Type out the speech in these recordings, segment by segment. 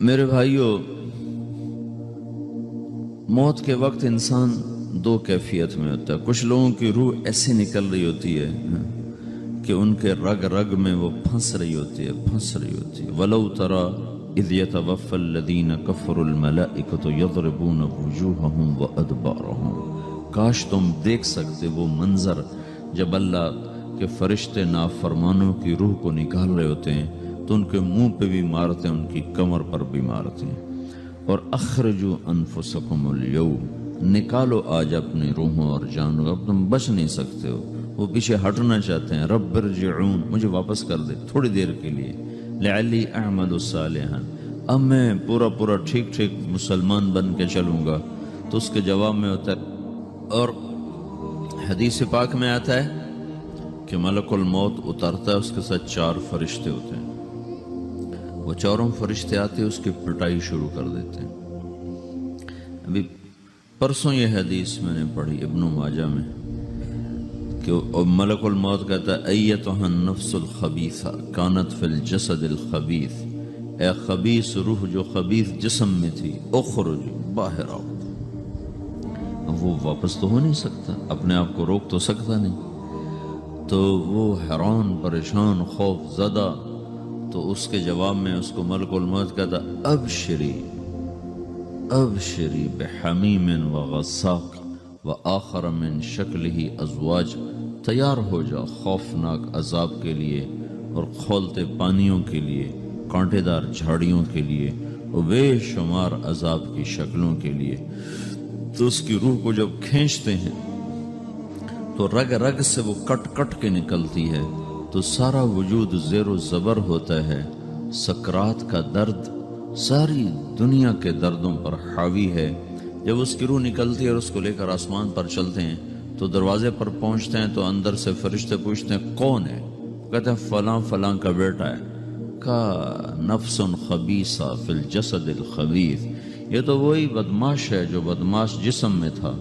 میرے بھائیوں، موت کے وقت انسان دو کیفیت میں ہوتا ہے۔ کچھ لوگوں کی روح ایسے نکل رہی ہوتی ہے کہ ان کے رگ رگ میں وہ پھنس رہی ہوتی ہے وَلَوْ تَرَى إِذْ يَتَوَفَّى الَّذِينَ كَفَرُوا الْمَلَائِكَةُ يَضْرِبُونَ وُجُوهَهُمْ وَأَدْبَارَهُمْ۔ کاش تم دیکھ سکتے وہ منظر جب اللہ کے فرشتے نافرمانوں کی روح کو نکال رہے ہوتے ہیں تو ان کے منہ پہ بھی مارتے ہیں، ان کی کمر پر بھی مارتے ہیں۔ اور اخرجوا انفسکم اليوم، نکالو آج اپنی روحوں اور جانوں، اب تم بچ نہیں سکتے ہو۔ وہ پیچھے ہٹنا چاہتے ہیں، رب ارجعون، مجھے واپس کر دے تھوڑی دیر کے لیے، لعلی اعمل صالحا، اب میں پورا ٹھیک مسلمان بن کے چلوں گا۔ تو اس کے جواب میں ہوتا ہے، اور حدیث پاک میں آتا ہے کہ ملک الموت اترتا ہے، اس کے ساتھ 4 فرشتے ہوتے ہیں۔ وہ 4 فرشتے آتے ہیں، اس کی پٹائی شروع کر دیتے ہیں۔ ابھی پرسوں یہ حدیث میں نے پڑھی ابن ماجہ میں کہ ملک الموت کہتا ہے ایتھا النفس الخبیثہ کانت فی الجسد الخبیث، اے خبیث روح جو خبیث جسم میں تھی، اخرج، باہر آؤ۔ اب وہ واپس تو ہو نہیں سکتا، اپنے آپ کو روک تو سکتا نہیں، تو وہ حیران پریشان خوف زدہ، تو اس کے جواب میں اس کو ملک الموت کہتا ابشری بحمیم وغساق وآخر من شکلہ ازواج، تیار ہو جا خوفناک عذاب کے لیے اور کھولتے پانیوں کے لیے، کانٹے دار جھاڑیوں کے لیے اور بے شمار عذاب کی شکلوں کے لیے۔ تو اس کی روح کو جب کھینچتے ہیں تو رگ رگ سے وہ کٹ کے نکلتی ہے، تو سارا وجود زیر و زبر ہوتا ہے، سکرات کا درد ساری دنیا کے دردوں پر حاوی ہے۔ جب اس کی روح نکلتی ہے اور اس کو لے کر آسمان پر چلتے ہیں تو دروازے پر پہنچتے ہیں تو اندر سے فرشتے پوچھتے ہیں کون ہے؟ کہتے ہیں فلاں کا بیٹا ہے۔ کا نفس خبیثہ فی الجسد الخبیث، یہ تو وہی بدماش ہے جو بدماش جسم میں تھا،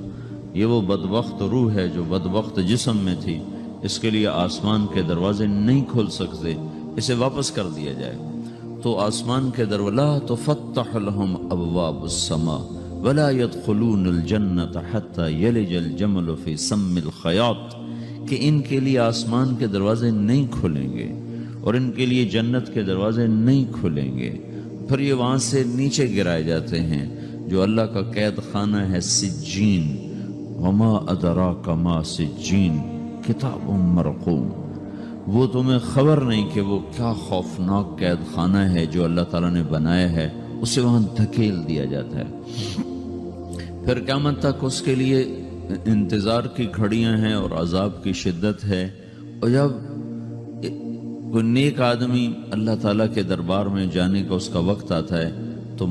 یہ وہ بدبخت روح ہے جو بدبخت جسم میں تھی، اس کے لیے آسمان کے دروازے نہیں کھول سکتے، اسے واپس کر دیا جائے۔ تو آسمان کے دروازے لا تفتح لهم ابواب السماء ولا يدخلون الجنة حتى يلج الجمل في سم الخياط، کہ ان کے لیے آسمان کے دروازے نہیں کھلیں گے اور ان کے لیے جنت کے دروازے نہیں کھلیں گے، پھر یہ وہاں سے نیچے گرائے جاتے ہیں جو اللہ کا قید خانہ ہے سجین۔ وما ادراک ما سجین کتاب مرقوم، وہ تمہیں خبر نہیں کہ وہ کیا خوفناک قید خانہ ہے جو اللہ تعالیٰ نے بنایا ہے، اسے وہاں دھکیل دیا جاتا ہے۔ پھر قیامت تک اس کے لیے انتظار کی گھڑیاں ہیں اور عذاب کی شدت ہے۔ اور جب کوئی نیک آدمی اللہ تعالیٰ کے دربار میں جانے کا اس کا وقت آتا ہے تو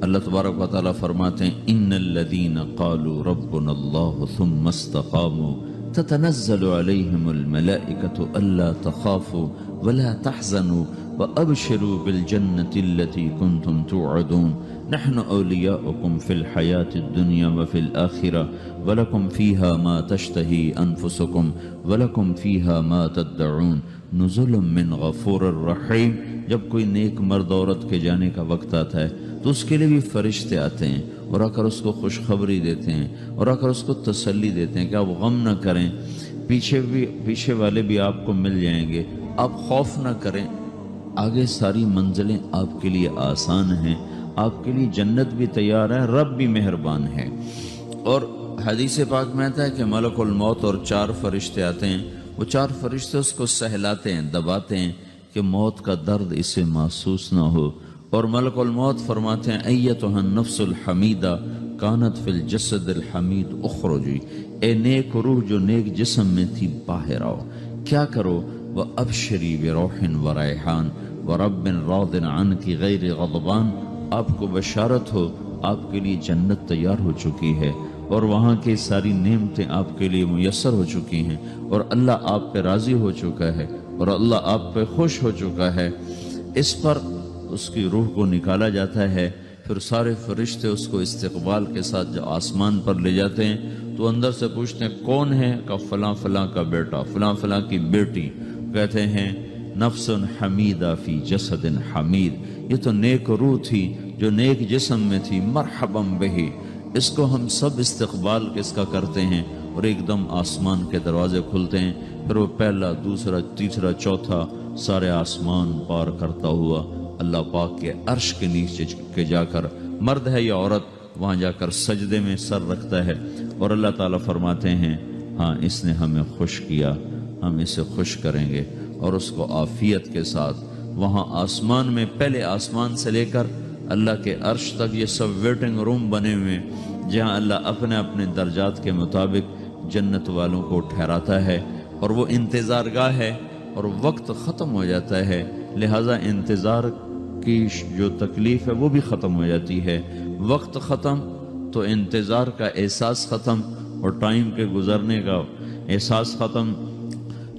اللہ تبارک و تعالیٰ فرماتے ہیں ان الذین قالوا ربنا اللہ ثم استقاموا تتنزل علیہم الملائکۃ الا تخافوا ولا تحزنوا وابشروا بالجنۃ التي کنتم توعدون نحن اولیاؤکم فی الحیاۃ الدنیا وفی الآخرہ ولکم فیہا ما تشتہی انفسکم ولکم فیہا ما تدعون نزل من غفور الرحیم۔ جب کوئی نیک مرد عورت کے جانے کا وقت آتا ہے تو اس کے لیے بھی فرشتے آتے ہیں اور آ کر اس کو خوشخبری دیتے ہیں اور آ کر اس کو تسلی دیتے ہیں کہ آپ غم نہ کریں، پیچھے والے بھی آپ کو مل جائیں گے، آپ خوف نہ کریں، آگے ساری منزلیں آپ کے لیے آسان ہیں، آپ کے لیے جنت بھی تیار ہے، رب بھی مہربان ہے۔ اور حدیث پاک میں آتا ہے کہ ملک الموت اور 4 فرشتے آتے ہیں، وہ 4 فرشتے اس کو سہلاتے ہیں، دباتے ہیں کہ موت کا درد اسے محسوس نہ ہو۔ اور ملک الموت فرماتے ہیں ایتھا النفس الحمیدہ کانت فی الجسد الحمید اخرجی، اے نیک روح جو نیک جسم میں تھی باہر آؤ۔ کیا کرو؟ وابشری بروح وریحان ورب راض عنک غیر غضبان، آپ کو بشارت ہو آپ کے لیے جنت تیار ہو چکی ہے اور وہاں کی ساری نعمتیں آپ کے لیے میسر ہو چکی ہیں اور اللہ آپ پہ راضی ہو چکا ہے اور اللہ آپ پہ خوش ہو چکا ہے۔ اس پر اس کی روح کو نکالا جاتا ہے، پھر سارے فرشتے اس کو استقبال کے ساتھ جو آسمان پر لے جاتے ہیں تو اندر سے پوچھتے ہیں کون ہے؟ کہ فلاں کا بیٹا، فلاں کی بیٹی۔ کہتے ہیں نفس حمیدہ فی جسد حمید، یہ تو نیک روح تھی جو نیک جسم میں تھی، مرحبم بہی، اس کو ہم سب استقبال کس کا کرتے ہیں، اور ایک دم آسمان کے دروازے کھلتے ہیں، پھر وہ پہلا، دوسرا، تیسرا، چوتھا سارے آسمان پار کرتا ہوا اللہ پاک کے عرش کے نیچے کے جا کر، مرد ہے یا عورت، وہاں جا کر سجدے میں سر رکھتا ہے، اور اللہ تعالیٰ فرماتے ہیں ہاں اس نے ہمیں خوش کیا، ہم اسے خوش کریں گے، اور اس کو عافیت کے ساتھ وہاں آسمان میں، پہلے آسمان سے لے کر اللہ کے عرش تک یہ سب ویٹنگ روم بنے ہوئے ہیں، جہاں اللہ اپنے اپنے درجات کے مطابق جنت والوں کو ٹھہراتا ہے، اور وہ انتظار گاہ ہے، اور وقت ختم ہو جاتا ہے، لہٰذا انتظار کی جو تکلیف ہے وہ بھی ختم ہو جاتی ہے۔ وقت ختم تو انتظار کا احساس ختم، اور ٹائم کے گزرنے کا احساس ختم۔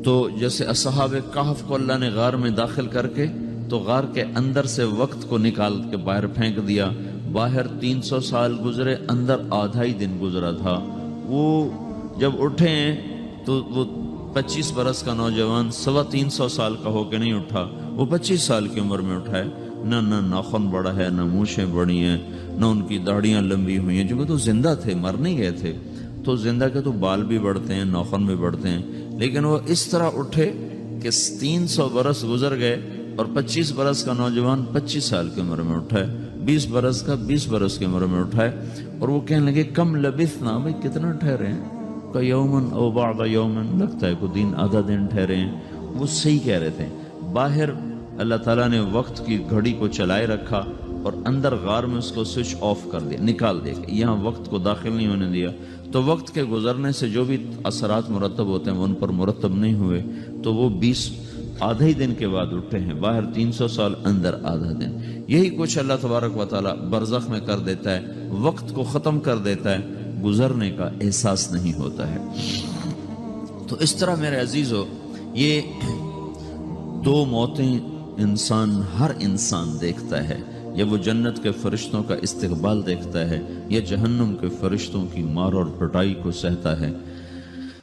تو جیسے اصحاب کہف کو اللہ نے غار میں داخل کر کے تو غار کے اندر سے وقت کو نکال کے باہر پھینک دیا، باہر 300 سال گزرے، اندر آدھا ہی دن گزرا تھا۔ وہ جب اٹھے ہیں تو وہ 25 برس کا نوجوان 325 سال کا ہو کے نہیں اٹھا، وہ 25 سال کی عمر میں اٹھا ہے، نہ ناخن بڑا ہے، نہ مونچھیں بڑی ہیں، نہ ان کی داڑیاں لمبی ہوئی ہیں، جو تو زندہ تھے، مر نہیں گئے تھے، تو زندہ کے تو بال بھی بڑھتے ہیں، ناخن بھی بڑھتے ہیں، لیکن وہ اس طرح اٹھے کہ 300 برس گزر گئے، اور 25 برس کا نوجوان 25 سال کی عمر میں اٹھا ہے، 20 برس کا 20 برس کی عمر میں اٹھا ہے، اور وہ کہنے لگے کم لبثنا، بھائی کتنا ٹھہرے ہیں، کہ یومن او بعد یومن، لگتا ہے کوئی دن، آدھا دن ٹھہرے ہیں۔ وہ صحیح کہہ رہے تھے۔ باہر اللہ تعالیٰ نے وقت کی گھڑی کو چلائے رکھا، اور اندر غار میں اس کو سوئچ آف کر دیا، نکال دیا، یہاں وقت کو داخل نہیں ہونے دیا، تو وقت کے گزرنے سے جو بھی اثرات مرتب ہوتے ہیں وہ ان پر مرتب نہیں ہوئے، تو وہ 20 آدھے ہی دن کے بعد اٹھے ہیں، باہر 300 سال، اندر آدھا دن۔ یہی کچھ اللہ تبارک و تعالیٰ برزخ میں کر دیتا ہے، وقت کو ختم کر دیتا ہے، گزرنے کا احساس نہیں ہوتا ہے۔ تو اس طرح میرے عزیزو، یہ دو موتیں ہر انسان دیکھتا ہے، یا وہ جنت کے فرشتوں کا استقبال دیکھتا ہے، یا جہنم کے فرشتوں کی مار اور پٹائی کو سہتا ہے۔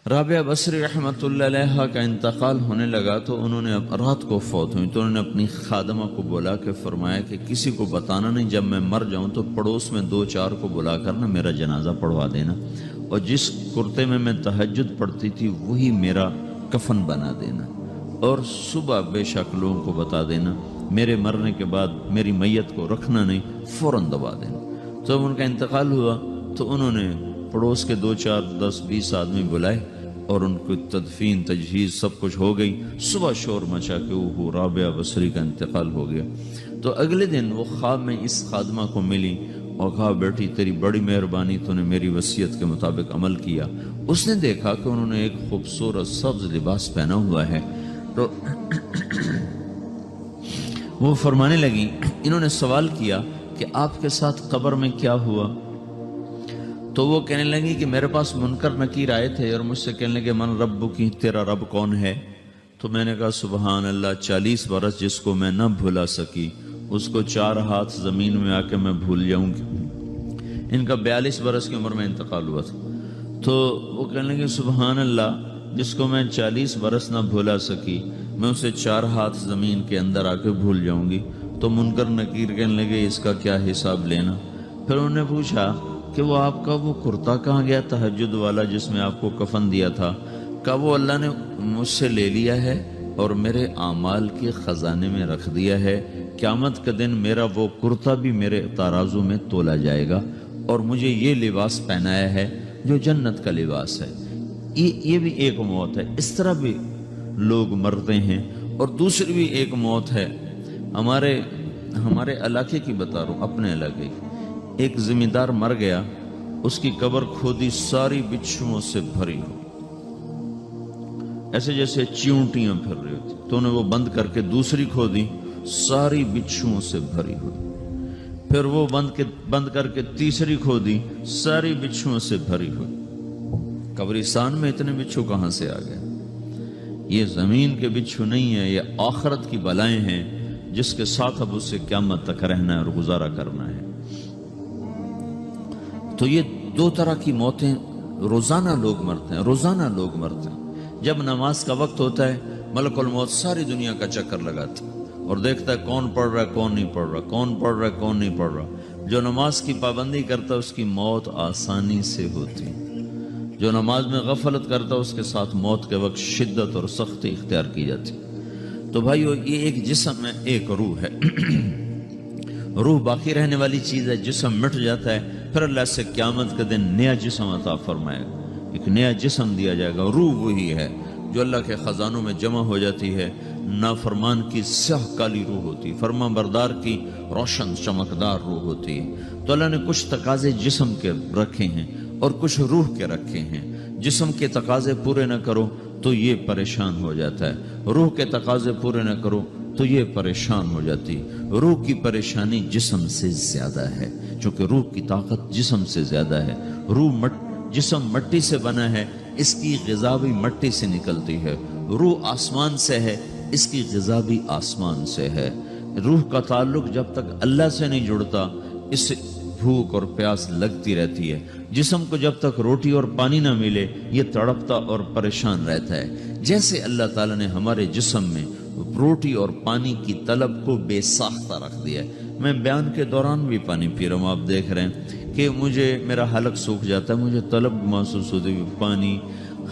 رابعہ بصری رحمۃ اللہ علیہ کا انتقال ہونے لگا تو انہوں نے رات کو فوت ہوئی، تو انہوں نے اپنی خادمہ کو بلا کے فرمایا کہ کسی کو بتانا نہیں، جب میں مر جاؤں تو پڑوس میں 2-4 کو بلا کر نا میرا جنازہ پڑھوا دینا، اور جس کرتے میں تہجد پڑھتی تھی وہی میرا کفن بنا دینا، اور صبح بے شک لوگوں کو بتا دینا، میرے مرنے کے بعد میری میت کو رکھنا نہیں، فوراً دبا دینا۔ تو جب ان کا انتقال ہوا تو انہوں نے پڑوس کے 2-4-10-20 آدمی بلائے، اور ان کو تدفین، تجہیز سب کچھ ہو گئی۔ صبح شور مچا کہ وہ رابعہ بصری کا انتقال ہو گیا۔ تو اگلے دن وہ خواب میں اس خادمہ کو ملی اور کہا بیٹی تیری بڑی مہربانی، تو نے میری وصیت کے مطابق عمل کیا۔ اس نے دیکھا کہ انہوں نے ایک خوبصورت سبز لباس پہنا ہوا ہے، تو وہ فرمانے لگی، انہوں نے سوال کیا کہ آپ کے ساتھ قبر میں کیا ہوا؟ تو وہ کہنے لگی کہ میرے پاس منکر نکیر آئے تھے اور مجھ سے کہنے لگے من رب کی، تیرا رب کون ہے؟ تو میں نے کہا سبحان اللہ، 40 برس جس کو میں نہ بھلا سکی اس کو 4 ہاتھ زمین میں آ کے میں بھول جاؤں گی۔ ان کا 42 برس کی عمر میں انتقال ہوا تھا۔ تو وہ کہنے لگے سبحان اللہ، جس کو میں 40 برس نہ بھلا سکی میں اسے 4 ہاتھ زمین کے اندر آ کے بھول جاؤں گی۔ تو منکر نکیر کہنے لگے اس کا کیا حساب لینا؟ پھر انہوں نے پوچھا کہ وہ آپ کا وہ کرتا کہاں گیا تہجد والا جس میں آپ کو کفن دیا تھا؟ کہا وہ اللہ نے مجھ سے لے لیا ہے اور میرے اعمال کے خزانے میں رکھ دیا ہے، قیامت کے دن میرا وہ کرتا بھی میرے ترازو میں تولا جائے گا، اور مجھے یہ لباس پہنایا ہے جو جنت کا لباس ہے۔ یہ بھی ایک موت ہے، اس طرح بھی لوگ مرتے ہیں۔ اور دوسری بھی ایک موت ہے، ہمارے علاقے کی بتا رہا ہوں، اپنے علاقے کی۔ ایک ذمہ دار مر گیا، اس کی قبر کھودی، ساری بچھوؤں سے بھری ہوئی، ایسے جیسے چیونٹیاں پھر رہی ہوتی، تو انہیں وہ بند کر کے دوسری کھودی، ساری بچھوؤں سے بھری ہوئی، پھر وہ بند کر کے تیسری کھودی، ساری بچھوؤں سے بھری ہوئی۔ قبرستان میں اتنے بچھو کہاں سے آ گئے؟ یہ زمین کے بچھو نہیں ہیں، یہ آخرت کی بلائیں ہیں جس کے ساتھ اب اسے قیامت تک رہنا ہے اور گزارا کرنا ہے۔ تو یہ 2 طرح کی موتیں روزانہ لوگ مرتے ہیں، روزانہ لوگ مرتے ہیں۔ جب نماز کا وقت ہوتا ہے ملک الموت ساری دنیا کا چکر لگاتا ہے، اور دیکھتا ہے کون پڑھ رہا ہے کون نہیں پڑھ رہا، کون پڑھ رہا ہے کون نہیں پڑھ رہا۔ جو نماز کی پابندی کرتا ہے اس کی موت آسانی سے ہوتی، جو نماز میں غفلت کرتا ہے اس کے ساتھ موت کے وقت شدت اور سختی اختیار کی جاتی۔ تو بھائیو، یہ ایک جسم ہے، ایک روح ہے۔ روح باقی رہنے والی چیز ہے، جسم مٹ جاتا ہے، پھر اللہ سے قیامت کے دن نیا جسم عطا فرمائے گا، ایک نیا جسم دیا جائے گا۔ روح وہی ہے جو اللہ کے خزانوں میں جمع ہو جاتی ہے۔ نافرمان کی سیاہ کالی روح ہوتی ہے، فرما بردار کی روشن چمکدار روح ہوتی ہے۔ تو اللہ نے کچھ تقاضے جسم کے رکھے ہیں اور کچھ روح کے رکھے ہیں۔ جسم کے تقاضے پورے نہ کرو تو یہ پریشان ہو جاتا ہے، روح کے تقاضے پورے نہ کرو تو یہ پریشان ہو جاتی۔ روح کی پریشانی جسم سے زیادہ ہے، چونکہ روح کی طاقت جسم سے زیادہ ہے۔ جسم مٹی سے بنا ہے، اس کی غذا بھی مٹی سے نکلتی ہے۔ روح آسمان سے ہے، اس کی غذا بھی آسمان سے ہے۔ روح کا تعلق جب تک اللہ سے نہیں جڑتا، اس سے بھوک اور پیاس لگتی رہتی ہے۔ جسم کو جب تک روٹی اور پانی نہ ملے یہ تڑپتا اور پریشان رہتا ہے۔ جیسے اللہ تعالیٰ نے ہمارے جسم میں روٹی اور پانی کی طلب کو بے ساختہ رکھ دیا ہے۔ میں بیان کے دوران بھی پانی پی رہا ہوں، آپ دیکھ رہے ہیں کہ میرا حلق سوکھ جاتا ہے، مجھے طلب محسوس ہوتی ہے، پانی،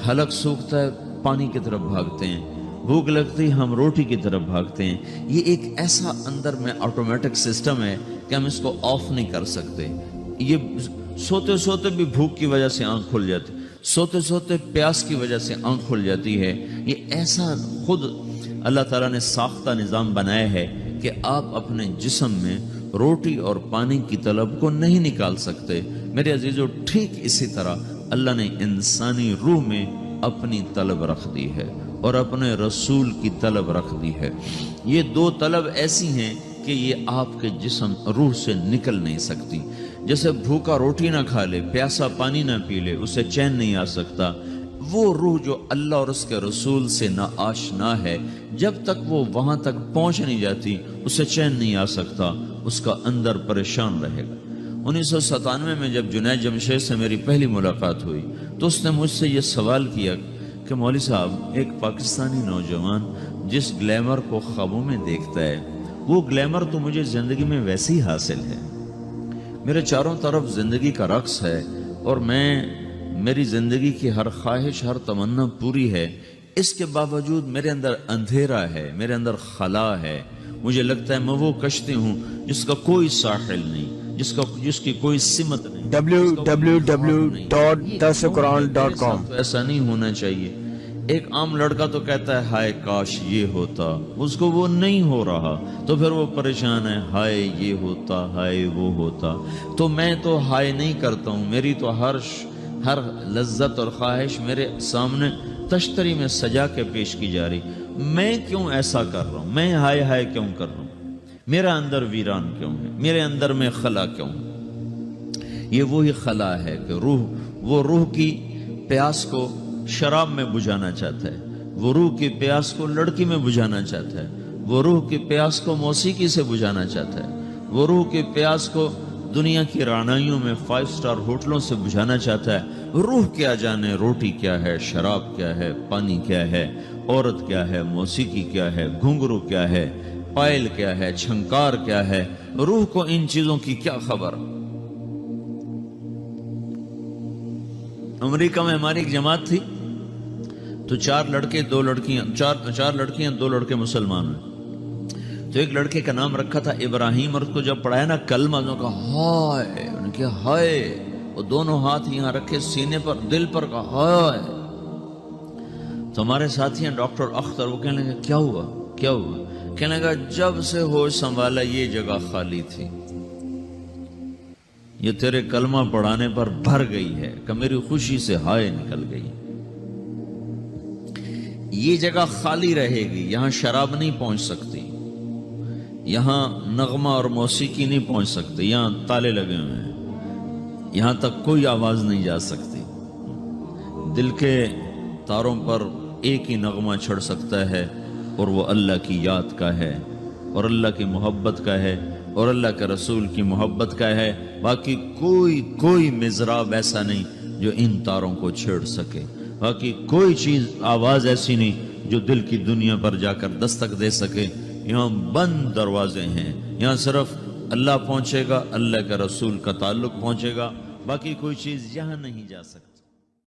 حلق سوکھتا ہے پانی کی طرف بھاگتے ہیں، بھوک لگتی ہم روٹی کی طرف بھاگتے ہیں۔ یہ ایک ایسا اندر میں آٹومیٹک سسٹم ہے کہ ہم اس کو آف نہیں کر سکتے۔ یہ سوتے سوتے بھی بھوک کی وجہ سے آنکھ کھل جاتی، سوتے سوتے پیاس کی وجہ سے آنکھ کھل جاتی ہے۔ یہ ایسا خود اللہ تعالیٰ نے ساختہ نظام بنایا ہے کہ آپ اپنے جسم میں روٹی اور پانی کی طلب کو نہیں نکال سکتے۔ میرے عزیزو، ٹھیک اسی طرح اللہ نے انسانی روح میں اپنی طلب رکھ دی ہے اور اپنے رسول کی طلب رکھ دی ہے۔ یہ دو طلب ایسی ہیں کہ یہ آپ کے جسم روح سے نکل نہیں سکتی۔ جیسے بھوکا روٹی نہ کھا لے، پیاسا پانی نہ پی لے، اسے چین نہیں آ سکتا۔ وہ روح جو اللہ اور اس کے رسول سے نا آشنا ہے، جب تک وہ وہاں تک پہنچ نہیں جاتی اسے چین نہیں آ سکتا، اس کا اندر پریشان رہے گا۔ 1997 میں جب جنید جمشید سے میری پہلی ملاقات ہوئی تو اس نے مجھ سے یہ سوال کیا کہ مولوی صاحب، ایک پاکستانی نوجوان جس گلیمر کو خوابوں میں دیکھتا ہے، وہ گلیمر تو مجھے زندگی میں ویسے ہی حاصل ہے، میرے چاروں طرف زندگی کا رقص ہے اور میری زندگی کی ہر خواہش، ہر تمنا پوری ہے، اس کے باوجود میرے اندر اندھیرا ہے، میرے اندر خلا ہے۔ مجھے لگتا ہے میں وہ کشتی ہوں جس کا کوئی ساحل نہیں، جس کی کوئی سمت نہیں۔ www.darsuquran.com ایسا نہیں ہونا چاہیے۔ ایک عام لڑکا تو کہتا ہے ہائے کاش یہ ہوتا، اس کو وہ نہیں ہو رہا تو پھر وہ پریشان ہے، ہائے یہ ہوتا، ہائے وہ ہوتا۔ تو میں تو ہائے نہیں کرتا ہوں، میری تو ہر لذت اور خواہش میرے سامنے تشتری میں سجا کے پیش کی جا رہی۔ میں کیوں ایسا کر رہا ہوں؟ میں ہائے ہائے کیوں کر رہا ہوں؟ میرا اندر ویران کیوں ہے؟ میرے اندر میں خلا کیوں ہے؟ یہ وہی خلا ہے کہ وہ روح کی پیاس کو شراب میں بجھانا چاہتا ہے، وہ روح کی پیاس کو لڑکی میں بجھانا چاہتا ہے، وہ روح کی پیاس کو موسیقی سے بجھانا چاہتا ہے، وہ روح کی پیاس کو دنیا کی رعنائیوں میں 5 اسٹار ہوٹلوں سے بجھانا چاہتا ہے۔ روح کیا جانے روٹی کیا ہے، شراب کیا ہے، پانی کیا ہے، عورت کیا ہے، موسیقی کیا ہے، گھنگرو کیا ہے، پائل کیا ہے، چھنکار کیا ہے، روح کو ان چیزوں کی کیا خبر۔ امریکہ میں ہماری ایک جماعت تھی تو 4 لڑکے 2 لڑکیاں، 4 لڑکیاں 2 لڑکے مسلمان ہیں۔ تو ایک لڑکے کا نام رکھا تھا ابراہیم، اور اس کو جب پڑھایا نا کلمہ، انہوں نے کہا ہائے، انہوں نے کہا ہائے، وہ دونوں ہاتھ یہاں رکھے سینے پر، دل پر، کہا ہائے۔ تو ہمارے ساتھی ہیں ڈاکٹر اختر، وہ کہنے لگے کیا ہوا کیا ہوا؟ کہنے لگا جب سے ہوش سنبھالا یہ جگہ خالی تھی، یہ تیرے کلمہ پڑھانے پر بھر گئی ہے کہ میری خوشی سے ہائے نکل گئی۔ یہ جگہ خالی رہے گی، یہاں شراب نہیں پہنچ سکتی، یہاں نغمہ اور موسیقی نہیں پہنچ سکتی، یہاں تالے لگے ہوئے ہیں، یہاں تک کوئی آواز نہیں جا سکتی۔ دل کے تاروں پر ایک ہی نغمہ چڑھ سکتا ہے اور وہ اللہ کی یاد کا ہے اور اللہ کی محبت کا ہے اور اللہ کے رسول کی محبت کا ہے۔ باقی کوئی مضراب ایسا نہیں جو ان تاروں کو چھیڑ سکے، باقی کوئی چیز، آواز ایسی نہیں جو دل کی دنیا پر جا کر دستک دے سکے یہاں بند دروازے ہیں، یہاں صرف اللہ پہنچے گا، اللہ کے رسول کا تعلق پہنچے گا، باقی کوئی چیز یہاں نہیں جا سکتی۔